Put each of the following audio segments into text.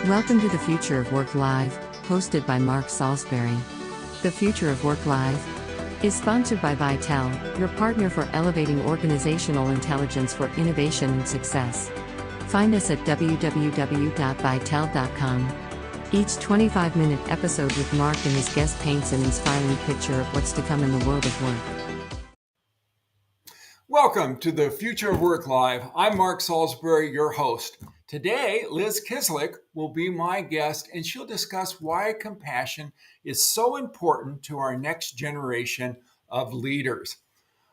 Welcome to the Future of Work Live, hosted by Mark Salisbury. The Future of Work Live is sponsored by Vitel, your partner for elevating organizational intelligence for innovation and success. Find us at www.vitel.com. Each 25-minute episode with Mark and his guest paints an inspiring picture of what's to come in the world of work. Welcome to the Future of Work Live. I'm Mark Salisbury, your host. Today, Liz Kislik will be my guest, and she'll discuss why compassion is so important to our next generation of leaders.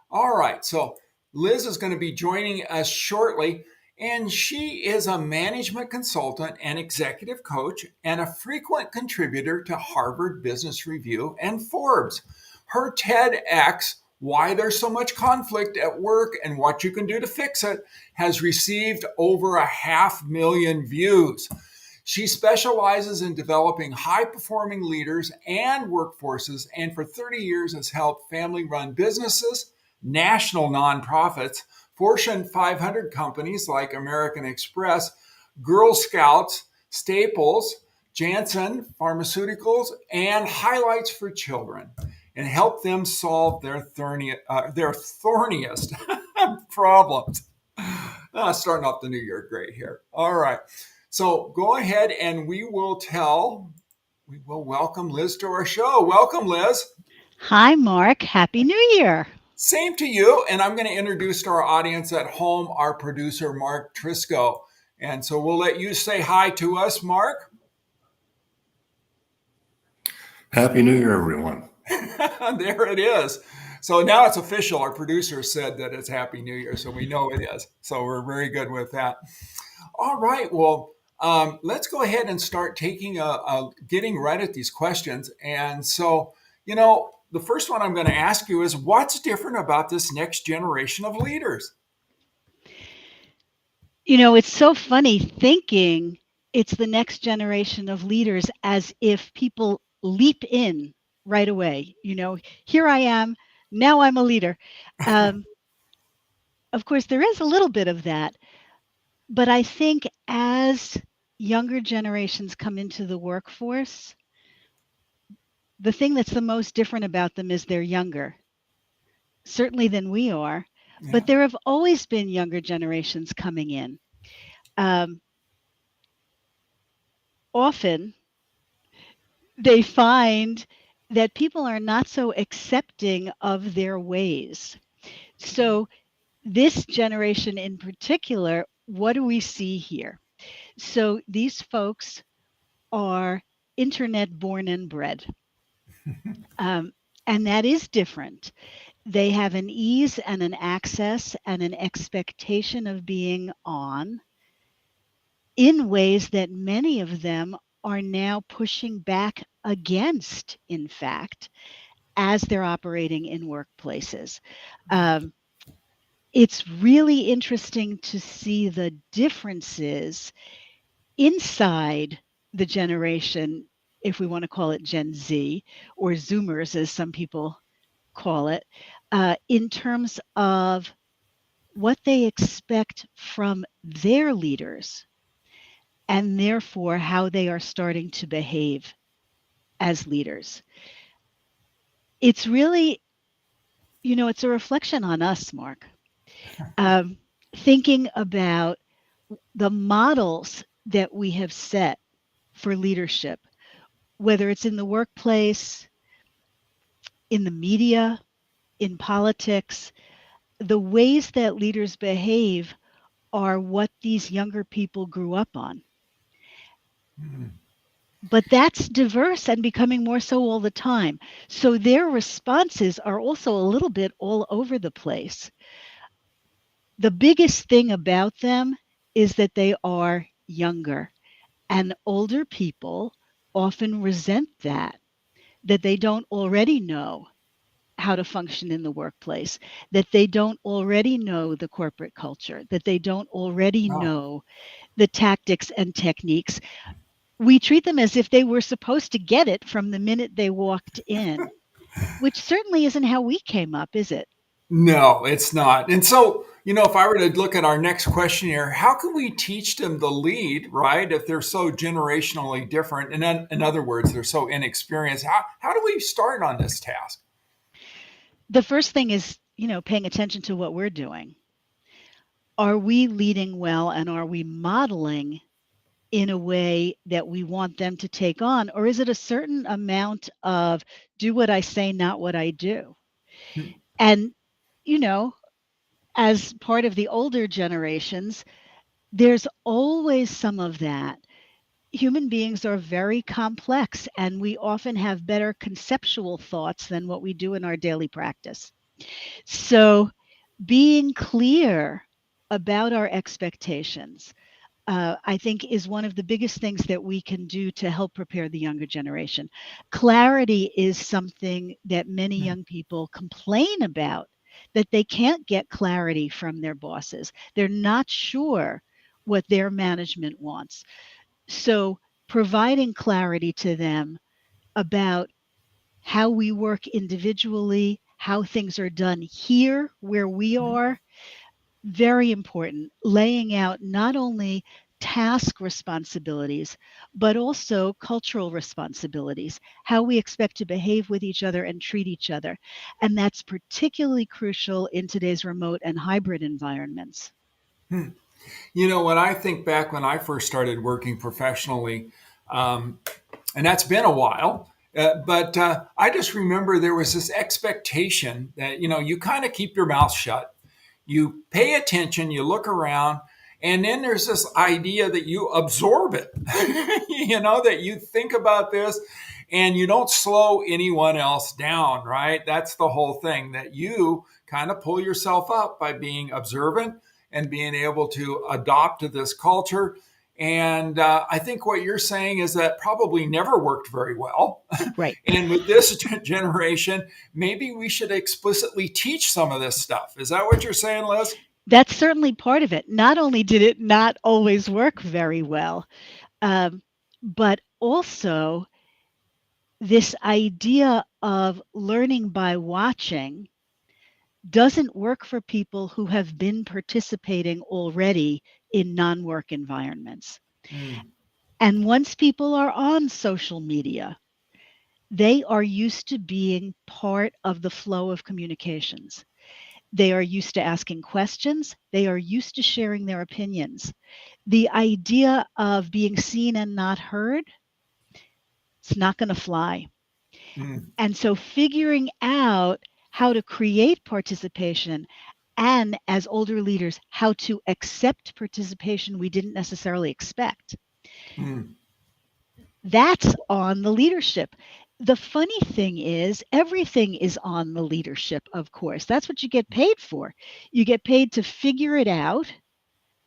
All right, so Liz is going to be joining us shortly, and she is a management consultant and executive coach and a frequent contributor to Harvard Business Review and Forbes. Her TEDx, Why There's So Much Conflict at Work and What You Can Do to Fix It, has received over 500,000 views. She specializes in developing high-performing leaders and workforces, and for 30 years has helped family-run businesses, national nonprofits, Fortune 500 companies like American Express, Girl Scouts, Staples, Janssen Pharmaceuticals, and Highlights for Children, and help them solve their thorniest problems. Starting off the new year great here. All right. So go ahead and we will welcome Liz to our show. Welcome, Liz. Hi, Mark. Happy New Year. Same to you. And I'm going to introduce to our audience at home our producer, Mark Trisco. And so we'll let you say hi to us, Mark. Happy New Year, everyone. There it is. So now it's official. Our producer said that it's Happy New Year, so we know it is. So we're very good with that. All right. Well, let's go ahead and start getting right at these questions. And so, the first one I'm going to ask you is, what's different about this next generation of leaders? It's so funny thinking it's the next generation of leaders as if people leap in right away. Here I am. Now I'm a leader. Of course, there is a little bit of that. But I think as younger generations come into the workforce, the thing that's the most different about them is they're younger, certainly than we are. Yeah. But there have always been younger generations coming in. Often, they find that people are not so accepting of their ways. So this generation in particular, what do we see here? So these folks are internet born and bred. And that is different. They have an ease and an access and an expectation of being on in ways that many of them are now pushing back against, in fact, as they're operating in workplaces. It's really interesting to see the differences inside the generation, if we want to call it Gen Z, or Zoomers, as some people call it, in terms of what they expect from their leaders, and therefore how they are starting to behave as leaders. It's really, it's a reflection on us, Mark. Thinking about the models that we have set for leadership, whether it's in the workplace, in the media, in politics, the ways that leaders behave are what these younger people grew up on. Mm-hmm. But that's diverse and becoming more so all the time. So their responses are also a little bit all over the place. The biggest thing about them is that they are younger, and older people often resent that they don't already know how to function in the workplace, that they don't already know the corporate culture, that they don't already know the tactics and techniques. We treat them as if they were supposed to get it from the minute they walked in, which certainly isn't how we came up, is it? No, it's not. And so, If I were to look at our next question here, how can we teach them to lead, right? If they're so generationally different, and then, in other words, they're so inexperienced, how do we start on this task? The first thing is, paying attention to what we're doing. Are we leading well, and are we modeling in a way that we want them to take on? Or is it a certain amount of do what I say, not what I do? Hmm. And, as part of the older generations, there's always some of that. Human beings are very complex, and we often have better conceptual thoughts than what we do in our daily practice. So, being clear about our expectations, I think, is one of the biggest things that we can do to help prepare the younger generation. Clarity is something that many young people complain about, that they can't get clarity from their bosses. They're not sure what their management wants. So, providing clarity to them about how we work individually, how things are done here where we are, very important. Laying out not only task responsibilities, but also cultural responsibilities, how we expect to behave with each other and treat each other. And that's particularly crucial in today's remote and hybrid environments. When I think back when I first started working professionally, and that's been a while, but I just remember there was this expectation that, you kind of keep your mouth shut, you pay attention, you look around, and then there's this idea that you absorb it, that you think about this and you don't slow anyone else down, right? That's the whole thing, that you kind of pull yourself up by being observant and being able to adopt to this culture. And I think what you're saying is that probably never worked very well. Right. And with this generation, maybe we should explicitly teach some of this stuff. Is that what you're saying, Liz? That's certainly part of it. Not only did it not always work very well, but also this idea of learning by watching doesn't work for people who have been participating already in non-work environments. And once people are on social media, they are used to being part of the flow of communications. They are used to asking questions. They are used to sharing their opinions. The idea of being seen and not heard, it's not going to fly. And so figuring out how to create participation, and as older leaders, how to accept participation we didn't necessarily expect. That's on the leadership. The funny thing is, everything is on the leadership, of course. That's what you get paid for. You get paid to figure it out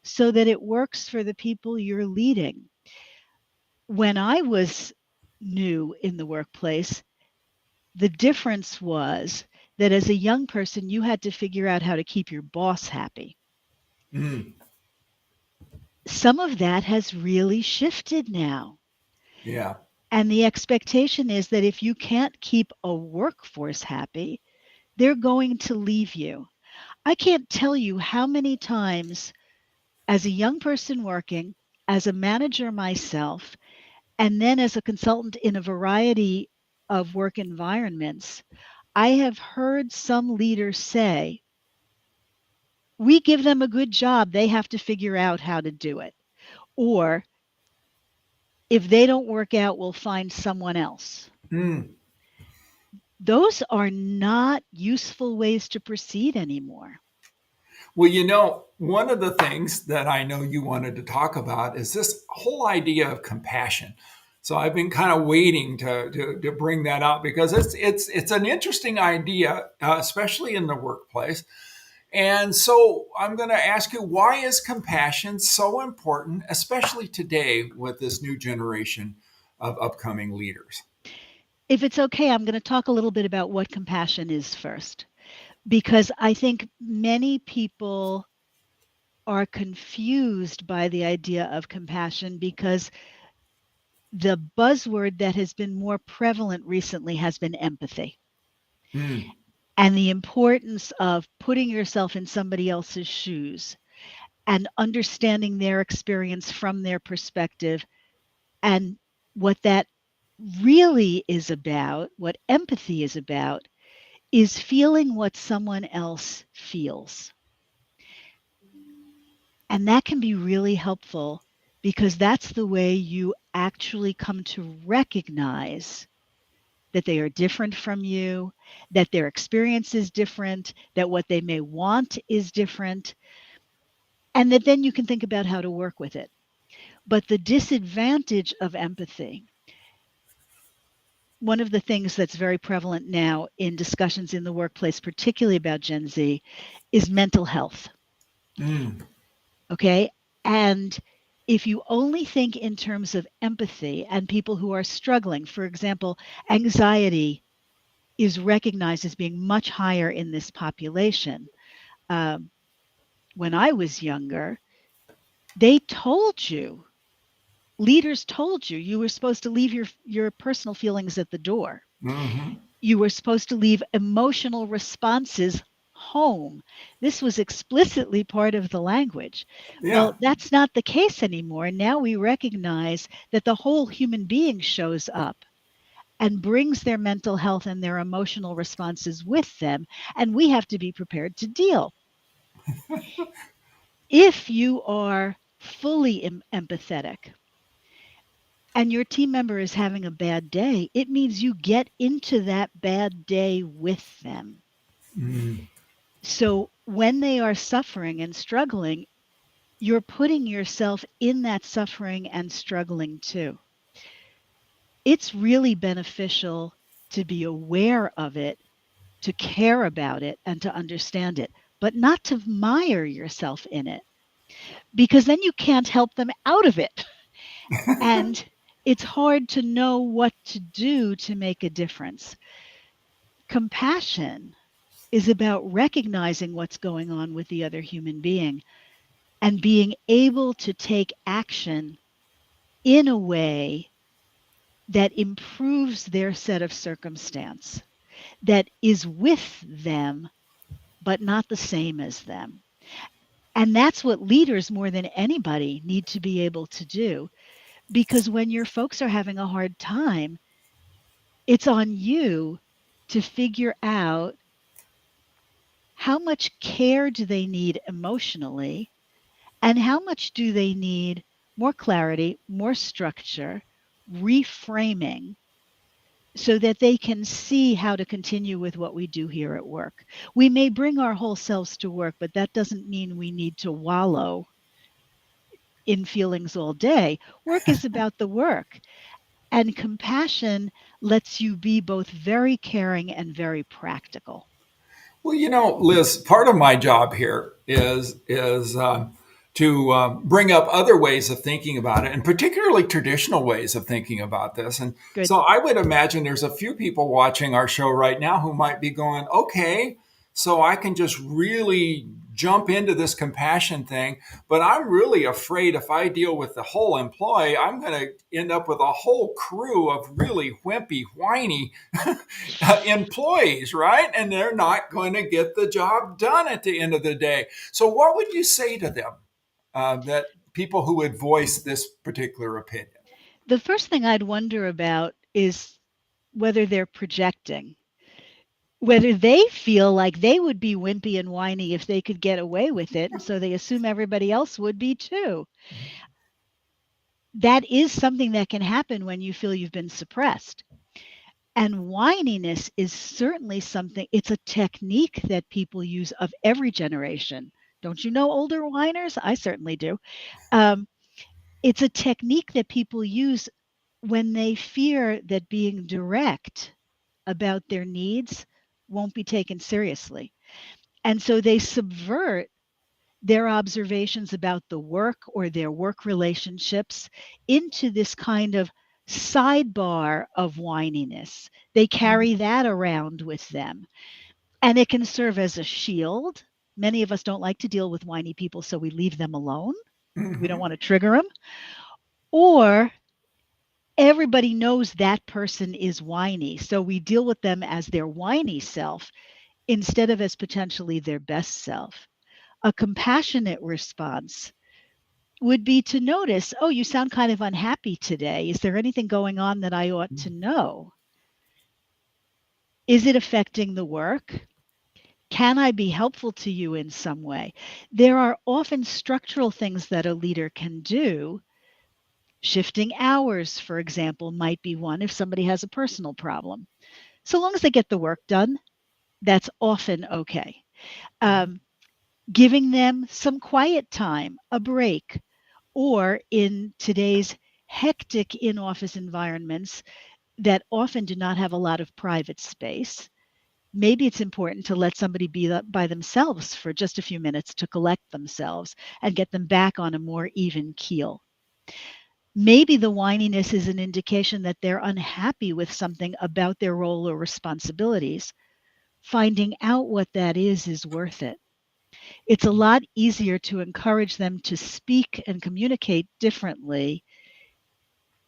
so that it works for the people you're leading. When I was new in the workplace, the difference was that as a young person, you had to figure out how to keep your boss happy. Some of that has really shifted now. Yeah. And the expectation is that if you can't keep a workforce happy, they're going to leave you. I can't tell you how many times, as a young person working, as a manager myself, and then as a consultant in a variety of work environments, I have heard some leaders say, we give them a good job, they have to figure out how to do it. Or if they don't work out, we'll find someone else. Those are not useful ways to proceed anymore. Well, one of the things that I know you wanted to talk about is this whole idea of compassion. So I've been kind of waiting to bring that out because it's an interesting idea, especially in the workplace. And so I'm going to ask you, why is compassion so important, especially today with this new generation of upcoming leaders? If it's okay, I'm going to talk a little bit about what compassion is first, because I think many people are confused by the idea of compassion because the buzzword that has been more prevalent recently has been empathy. and the importance of putting yourself in somebody else's shoes and understanding their experience from their perspective, and what that really is about, what empathy is feeling what someone else feels. And that can be really helpful because that's the way you actually come to recognize that they are different from you, that their experience is different, that what they may want is different, and that then you can think about how to work with it. But the disadvantage of empathy, one of the things that's very prevalent now in discussions in the workplace, particularly about Gen Z, is mental health. Okay? And if you only think in terms of empathy and people who are struggling, for example, anxiety is recognized as being much higher in this population. When I was younger, they told you, leaders told you, you were supposed to leave your personal feelings at the door. Mm-hmm. You were supposed to leave emotional responses home. This was explicitly part of the language. Yeah. Well, that's not the case anymore. Now we recognize that the whole human being shows up and brings their mental health and their emotional responses with them, and we have to be prepared to deal. If you are fully empathetic and your team member is having a bad day, it means you get into that bad day with them. So when they are suffering and struggling, you're putting yourself in that suffering and struggling too. It's really beneficial to be aware of it, to care about it, and to understand it, but not to mire yourself in it, because then you can't help them out of it. And it's hard to know what to do to make a difference. Compassion is about recognizing what's going on with the other human being and being able to take action in a way that improves their set of circumstance, that is with them, but not the same as them. And that's what leaders more than anybody need to be able to do. Because when your folks are having a hard time, it's on you to figure out how much care do they need emotionally, and how much do they need more clarity, more structure, reframing, so that they can see how to continue with what we do here at work. We may bring our whole selves to work, but that doesn't mean we need to wallow in feelings all day. Work is about the work. And compassion lets you be both very caring and very practical. Well, Liz, part of my job here is to bring up other ways of thinking about it, and particularly traditional ways of thinking about this. And Good. so I would imagine there's a few people watching our show right now who might be going, okay, so I can just really jump into this compassion thing, but I'm really afraid if I deal with the whole employee, I'm going to end up with a whole crew of really wimpy, whiny employees, right? And they're not going to get the job done at the end of the day. So, what would you say to them, that people who would voice this particular opinion? The first thing I'd wonder about is whether they're projecting, whether they feel like they would be wimpy and whiny if they could get away with it, and so they assume everybody else would be too. That is something that can happen when you feel you've been suppressed. And whininess is certainly something, it's a technique that people use of every generation. Don't you know older whiners? I certainly do. It's a technique that people use when they fear that being direct about their needs won't be taken seriously. And so they subvert their observations about the work or their work relationships into this kind of sidebar of whininess. They carry that around with them, and it can serve as a shield. Many of us don't like to deal with whiny people, so we leave them alone. We don't want to trigger them. Or everybody knows that person is whiny, so we deal with them as their whiny self. instead of as potentially their best self. A compassionate response would be to notice, oh, you sound kind of unhappy today. Is there anything going on that I ought to know? Is it affecting the work? Can I be helpful to you in some way? There are often structural things that a leader can do. Shifting hours, for example, might be one if somebody has a personal problem. So long as they get the work done, that's often okay. Giving them some quiet time, a break, or in today's hectic in-office environments that often do not have a lot of private space, maybe it's important to let somebody be by themselves for just a few minutes to collect themselves and get them back on a more even keel. Maybe the whininess is an indication that they're unhappy with something about their role or responsibilities. Finding out what that is worth it. It's a lot easier to encourage them to speak and communicate differently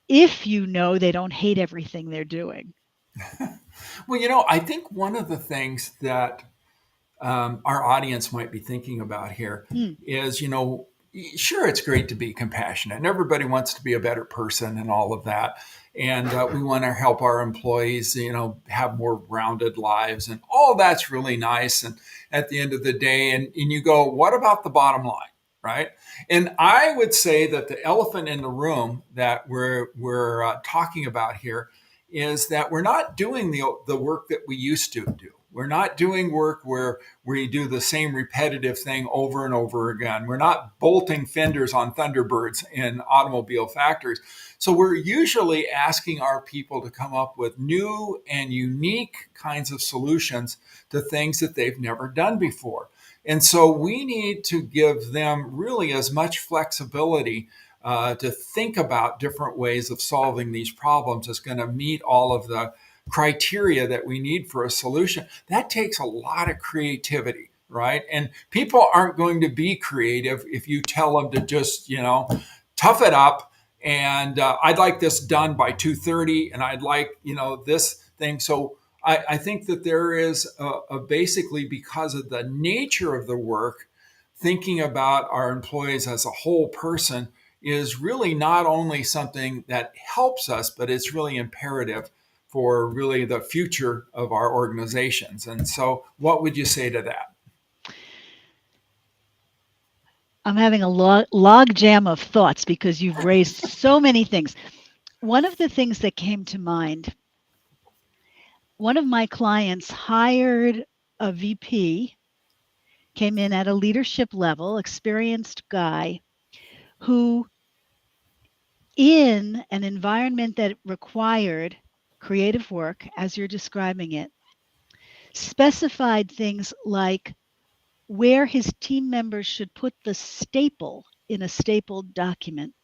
if you know they don't hate everything they're doing. Well, I think one of the things that our audience might be thinking about here is, sure, it's great to be compassionate, and everybody wants to be a better person and all of that. And we want to help our employees, have more rounded lives, and all that's really nice. And at the end of the day, and you go, what about the bottom line, right? And I would say that the elephant in the room that we're talking about here is that we're not doing the work that we used to do. We're not doing work where we do the same repetitive thing over and over again. We're not bolting fenders on Thunderbirds in automobile factories. So we're usually asking our people to come up with new and unique kinds of solutions to things that they've never done before. And so we need to give them really as much flexibility to think about different ways of solving these problems that's going to meet all of the criteria that we need for a solution. That takes a lot of creativity, right? And people aren't going to be creative if you tell them to just, tough it up. And I'd like this done by 2:30, and I'd like, this thing. So I think that there is basically, because of the nature of the work, thinking about our employees as a whole person is really not only something that helps us, but it's really imperative for really the future of our organizations. And so what would you say to that? I'm having a log jam of thoughts because you've raised so many things. One of the things that came to mind, one of my clients hired a VP, came in at a leadership level, experienced guy who, in an environment that required creative work, as you're describing it, specified things like where his team members should put the staple in a stapled document.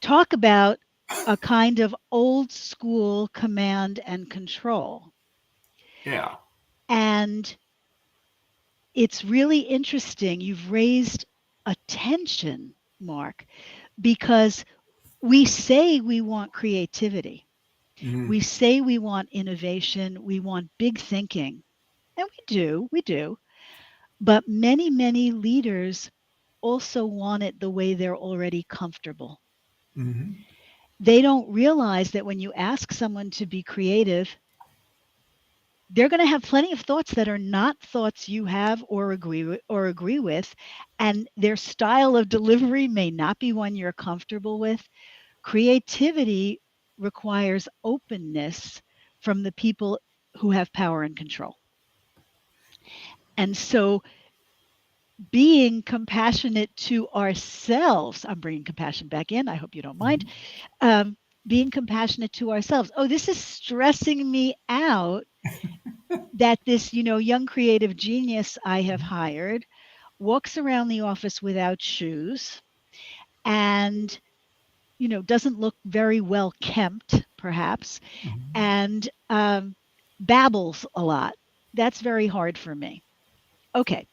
Talk about a kind of old school command and control. Yeah. And it's really interesting. You've raised attention, Mark, because we say we want creativity. We say we want innovation. We want big thinking. And we do. But many, many leaders also want it the way they're already comfortable. They don't realize that when you ask someone to be creative, they're going to have plenty of thoughts that are not thoughts you have or agree with, and their style of delivery may not be one you're comfortable with. Creativity requires openness from the people who have power and control. And so being compassionate to ourselves, I'm bringing compassion back in, I hope you don't mind, being compassionate to ourselves. Oh, this is stressing me out that this, young creative genius I have hired walks around the office without shoes and, doesn't look very well kempt, perhaps, and babbles a lot. That's very hard for me. Okay.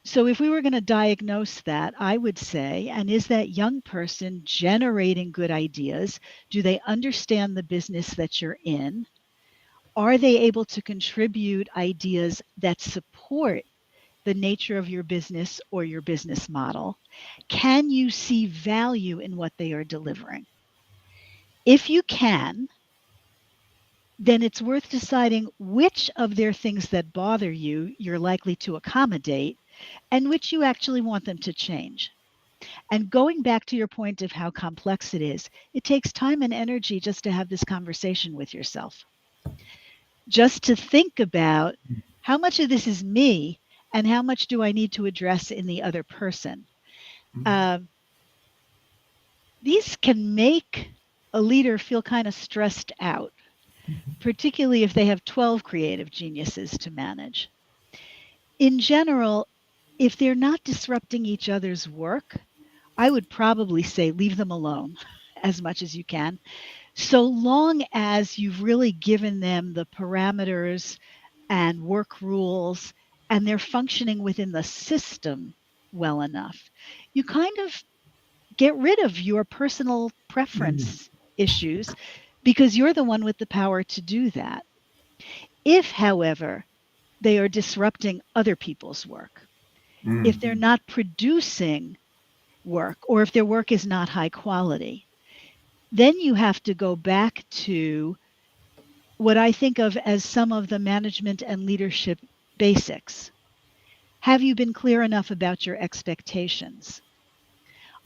So if we were going to diagnose that, I would say, and is that young person generating good ideas? Do they understand the business that you're in? Are they able to contribute ideas that support the nature of your business or your business model? Can you see value in what they are delivering? If you can, then it's worth deciding which of their things that bother you you're likely to accommodate and which you actually want them to change. And going back to your point of how complex it is, it takes time and energy just to have this conversation with yourself. Just to think about how much of this is me and how much do I need to address in the other person. These can make a leader feel kind of stressed out, particularly if they have 12 creative geniuses to manage. In general, if they're not disrupting each other's work, I would probably say leave them alone as much as you can, so long as you've really given them the parameters and work rules and they're functioning within the system well enough. You kind of get rid of your personal preference issues because you're the one with the power to do that. If, however, they are disrupting other people's work, if they're not producing work, or if their work is not high quality, then you have to go back to what I think of as some of the management and leadership basics. Have you been clear enough about your expectations?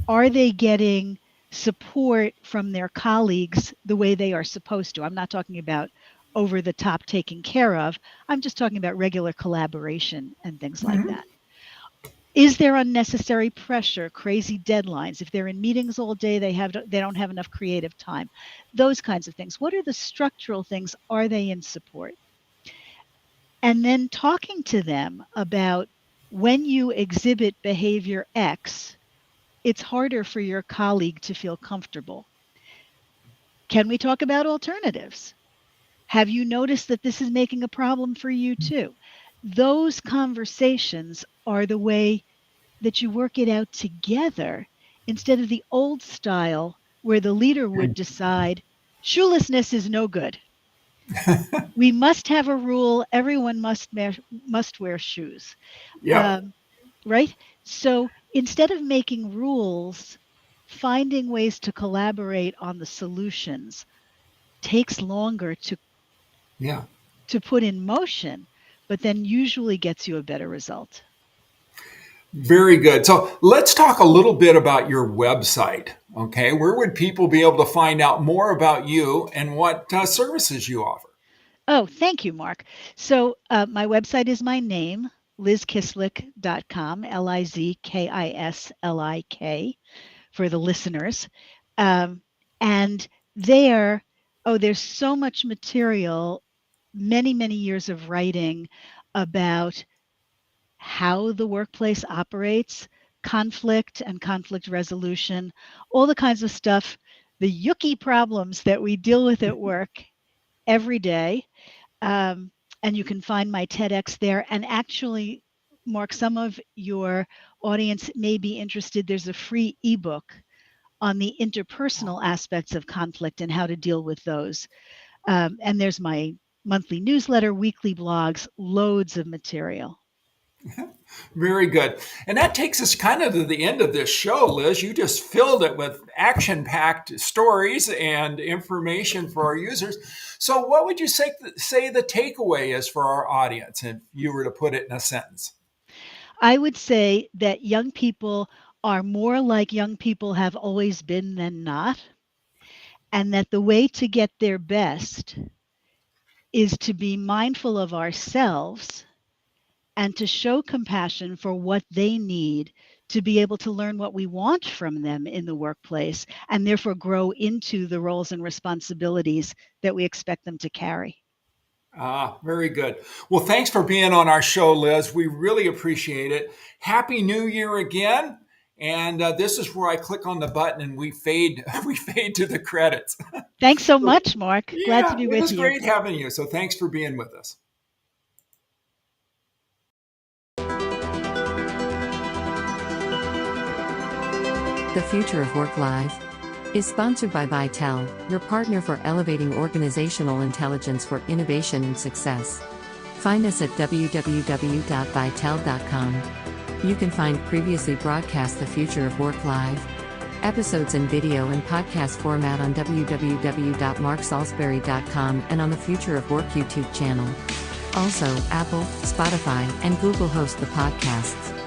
Are they getting support from their colleagues the way they are supposed to? I'm not talking about over the top taken care of. I'm just talking about regular collaboration and things like that. Is there unnecessary pressure, crazy deadlines? If they're in meetings all day, they don't have enough creative time. Those kinds of things. What are the structural things? Are they in support? And then talking to them about when you exhibit behavior X, it's harder for your colleague to feel comfortable. Can we talk about alternatives? Have you noticed that this is making a problem for you too? Those conversations are the way that you work it out together instead of the old style where the leader would decide shoelessness is no good. We must have a rule. Everyone must wear shoes. Yeah. Right? So instead of making rules, finding ways to collaborate on the solutions takes longer to put in motion, but then usually gets you a better result. Very good. So let's talk a little bit about your website. Okay. Where would people be able to find out more about you and what services you offer? Oh, thank you, Mark. So my website is my name, lizkislik.com, Lizkislik, for the listeners. And there, there's so much material, many, many years of writing about how the workplace operates, conflict and conflict resolution, all the kinds of stuff, the yucky problems that we deal with at work every day. And you can find my TEDx there. And actually, Mark, some of your audience may be interested. There's a free ebook on the interpersonal aspects of conflict and how to deal with those. And there's my monthly newsletter, weekly blogs, loads of material. Very good. And that takes us kind of to the end of this show, Liz. You just filled it with action-packed stories and information for our users. So what would you say the takeaway is for our audience if you were to put it in a sentence? I would say that young people are more like young people have always been than not, and that the way to get their best is to be mindful of ourselves and to show compassion for what they need to be able to learn what we want from them in the workplace and therefore grow into the roles and responsibilities that we expect them to carry. Very good. Well, thanks for being on our show, Liz. We really appreciate it. Happy New Year again. And this is where I click on the button and we fade to the credits. Thanks so much, Mark. Glad to be with you. It was great having you. So thanks for being with us. The Future of Work Live is sponsored by Vitel, your partner for elevating organizational intelligence for innovation and success. Find us at www.vitel.com. You can find previously broadcast The Future of Work live episodes in video and podcast format on www.marksalisbury.com and on the Future of Work YouTube channel. Also, Apple, Spotify, and Google host the podcasts.